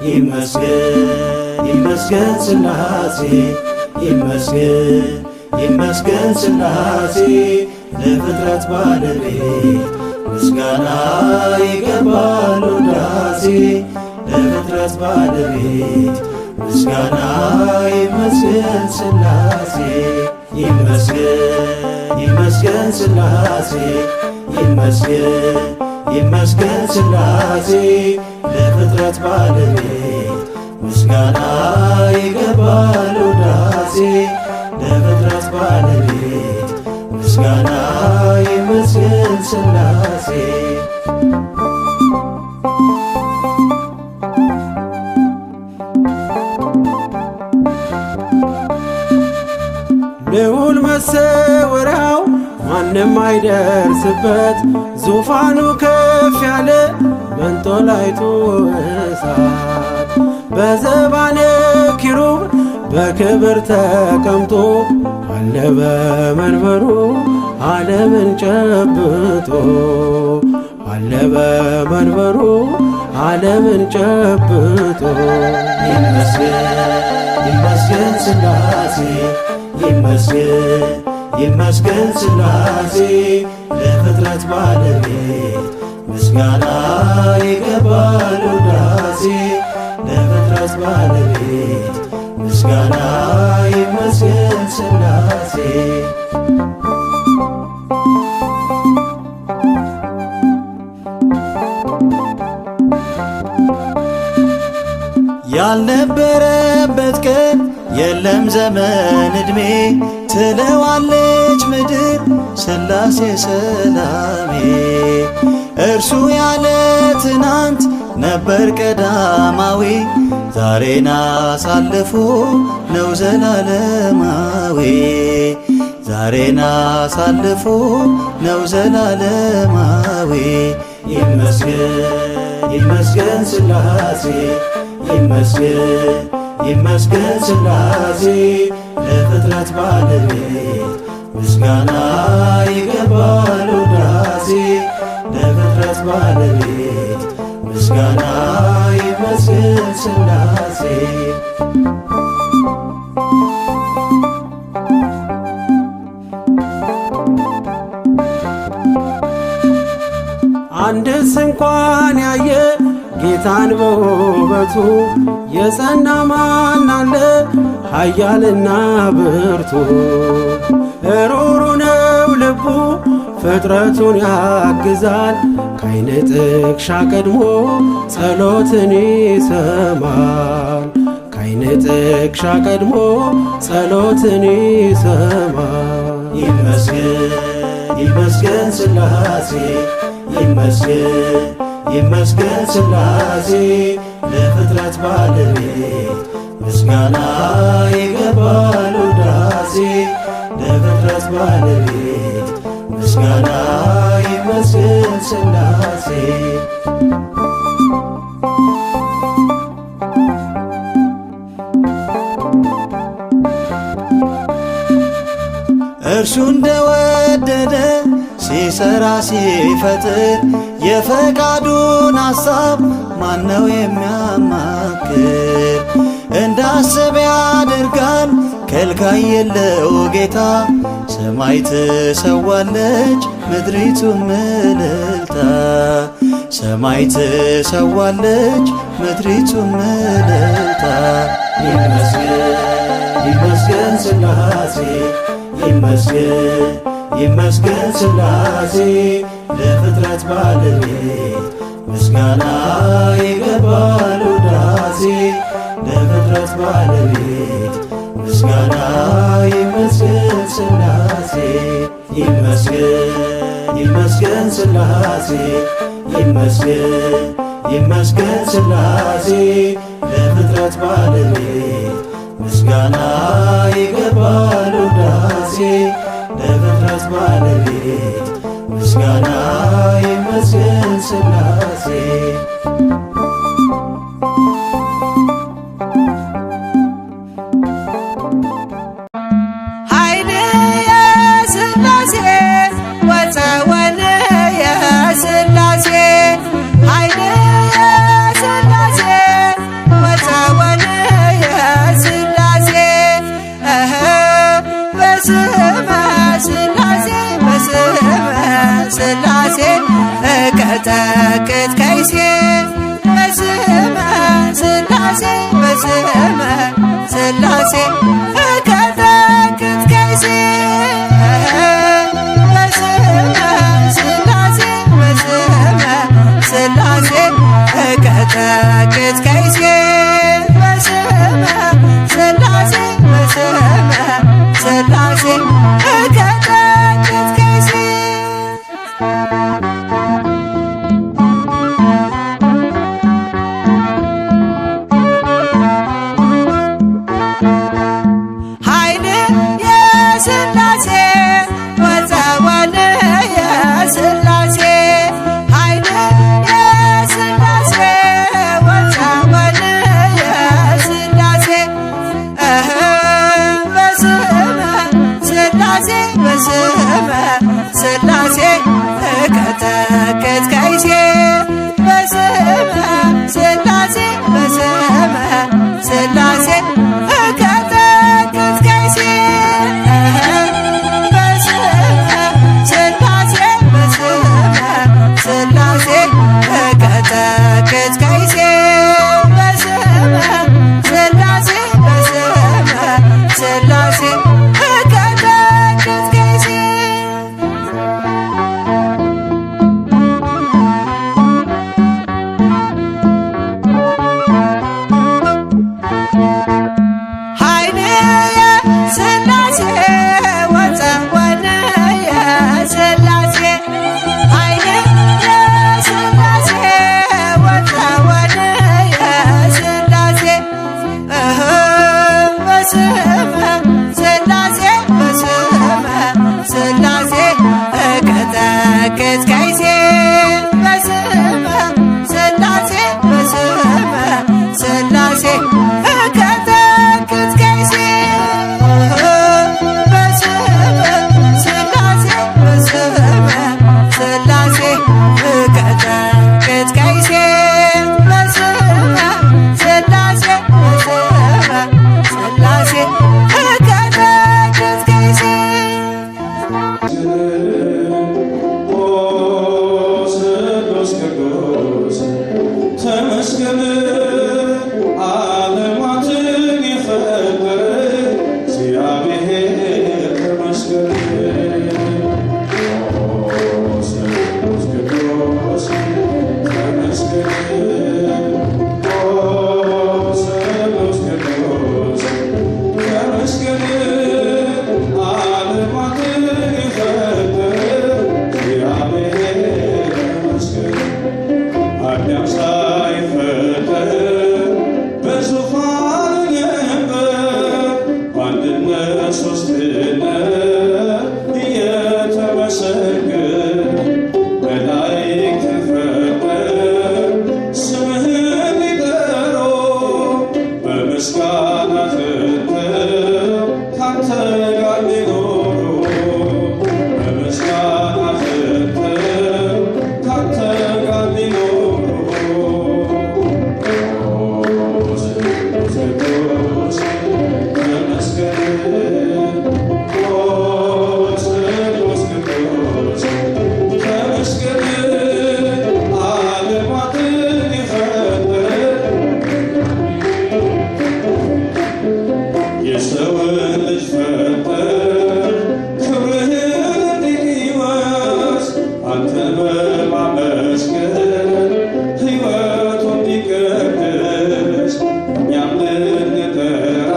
ይመስገን ይመስገን ሥላሴ ይመስገን ይመስገን ሥላሴ ለፍጥረት ባለቤት ምስጋና ይገባል ውዳሴ ለፍጥረት ባለቤት ምስጋና ይመስገን ሥላሴ ይመስገን ይመስገን ሥላሴ ይመስገን ይመስገን ሥላሴ ለፍጥረት ባለቤት ምስጋና ይገባል ውዳሴ ለፍጥረት ባለቤት ምስጋና ይመስገን ሥላሴ ልዑል መሰወሪያው ማንም አይደርስበት ዙፋኑ ከፍ ያለ መንጦላይቱ እሳት በዘባነ ኪሩብ በክብር ተቀምጦ አለ በመንበሩ ዓለምን ጨብጦ አለ በመንበሩ ዓለምን ጨብጦ ይመስገን ይመስገን ሥላሴ ይመስገን ይመስገን ሥላሴ ለፍጥረት ባለቤት ምስጋና ይገባል ውዳሴ ለፍጥረት ባለቤት ምስጋና ይመስገን ሥላሴ ያልነበረበት ቀን የለም ዘመን ዕድሜ ትለዋለች ምድር ሥላሴ ሰላሜ እርሱ ያለ ትናንት ነበር ቀዳማዊ ዛሬን አሳልፎ ነው ዘላለማዊ ዛሬን አሳልፎ ነው ዘላለማዊ ይመስገን ይመስገን ሥላሴ ይመስገን ይመስገን ሥላሴ ለፍጥረት ባለቤት ምስጋና ይገባል ውዳሴ ለፍጥረት ባለቤት ምስጋና ይመስገን ሥላሴ አንድስ እንኳን ያየ ጌታን በውበቱ የጸና ማን አለ ኃያልና ብርቱ ሩሩ ነው ልቡ ፍጥረቱን ያግዛል ከዓይነ ጥቅሻ ቀድሞ ጸሎትን ይሰማል ከዓይነ ጥቅሻ ቀድሞ ጸሎትን ይሰማል ይመስገን ይመስገን ሥላሴ ይመስገን ይመስገን ሥላሴ ለፍጥረት ባለቤት ምስጋና ይገባል ውዳሴ ለፍጥረት ባለቤት ምስጋና ይመስገን ሥላሴ እርሱ እንደወደደ ሲሰራ ሲፈጥር የፈቃዱን ሐሳብ ማነው የሚያማክር እንዳስብ ያደርጋል ከልካይ የለው ጌታ ሰማይ ትሰዋለች ምድሪቱም እልልታ ሰማይ ትሰዋለች ምድሪቱም እልልታ ይመስገን ይመስገን ሥላሴ ይመስገን ይመስገን ሥላሴ ለፍጥረት ባለቤት ምስጋና ይገባል ውዳሴ ለፍጥረት ባለቤት ምስጋና ይመስገን ሥላሴ ይመስገን ይመስገን ሥላሴ ይመስገን ይመስገን ሥላሴ ለፍጥረት ባለቤት ምስጋና ይገባል ውዳሴ ለፍጥረት ባለቤት ምስጋና ይመስገን ሥላሴ እቀጠቅጥ በስመ ሥላሴ በስመ ሥላሴ እቀጠቅጥ ኃይል የሥላሴ ወፀወን የሥላሴ ኃይል የሥላሴ ወፀወን የሥላሴ በስመ ሥላሴ በስመ ሥላሴ እቀጠቅጥ በስመ ሥላሴ በስመ ሥላሴ እቀጠቅጥ በስመ ሥላሴ በስመ ሥላሴ እቀጠቅጥ በስመ ሥላሴ በስመ ሥላሴ እቀጠቅጥ ኃይል የሥላሴ ወፀወን የሥላሴ ኃይል የሥላሴ ወፀወን የሥላሴ በስመ ሥላሴ በስመ ሥላሴ እቀጠቅጥ በስመ ሥላሴ በስመ ሥላሴ እቀጠቅጥ በስመ ሥላሴ በስመ ሥላሴ እቀጠቅጥ በስመ ሥላሴ በስመ ሥላሴ እቀጠቅጥ ተመስገን ዓለማትን የፈጠረ እግዚአብሔር ተመስገን። ቅዱስ ቅዱስ ተመስገን። ቅዱስ ቅዱስ ተመስገን ዓለማትን የፈጠረ እግዚአብሔር ተመስገን። አዳም ሳይፈጠር በዙፋኑ ነበር በአንድነት ሦስትነት እየተመሰገን መላእክትን ፈጠር ስምህን ሊጠሩ በምስጋና ዘንተው ካንተ ጋር ሊኖሩ በምስጋና ዘንተው ካንተ ጋር ሊኖሩ የሰውን ልጅ ፈጠር ክብርህን እንዲወርስ አንተን በማመስገን ሕይወቱ እንዲቀድስ እኛም ልንጠራ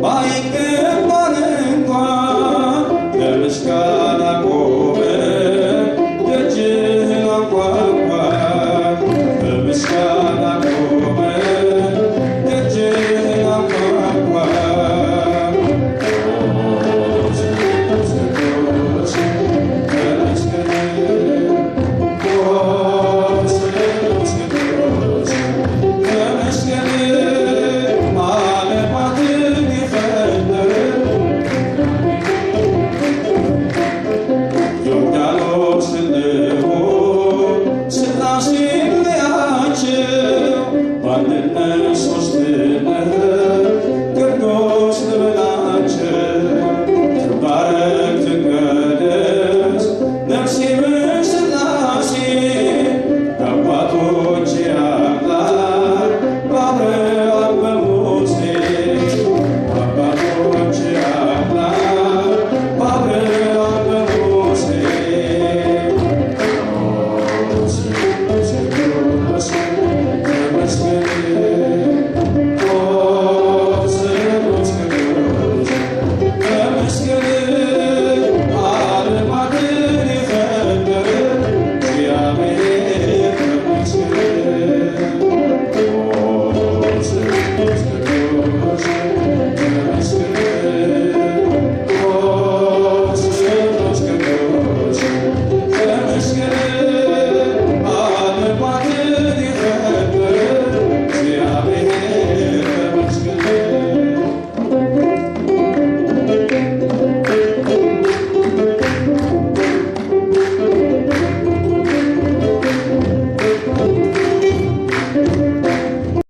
ባይገባን እንኳን ለምስጋና ቆመን ደጅህን አንኳኳን። በምስጋና ቆመን ደጅህን አንኳኳን። ሥላሴ ለያቸው በአንድነት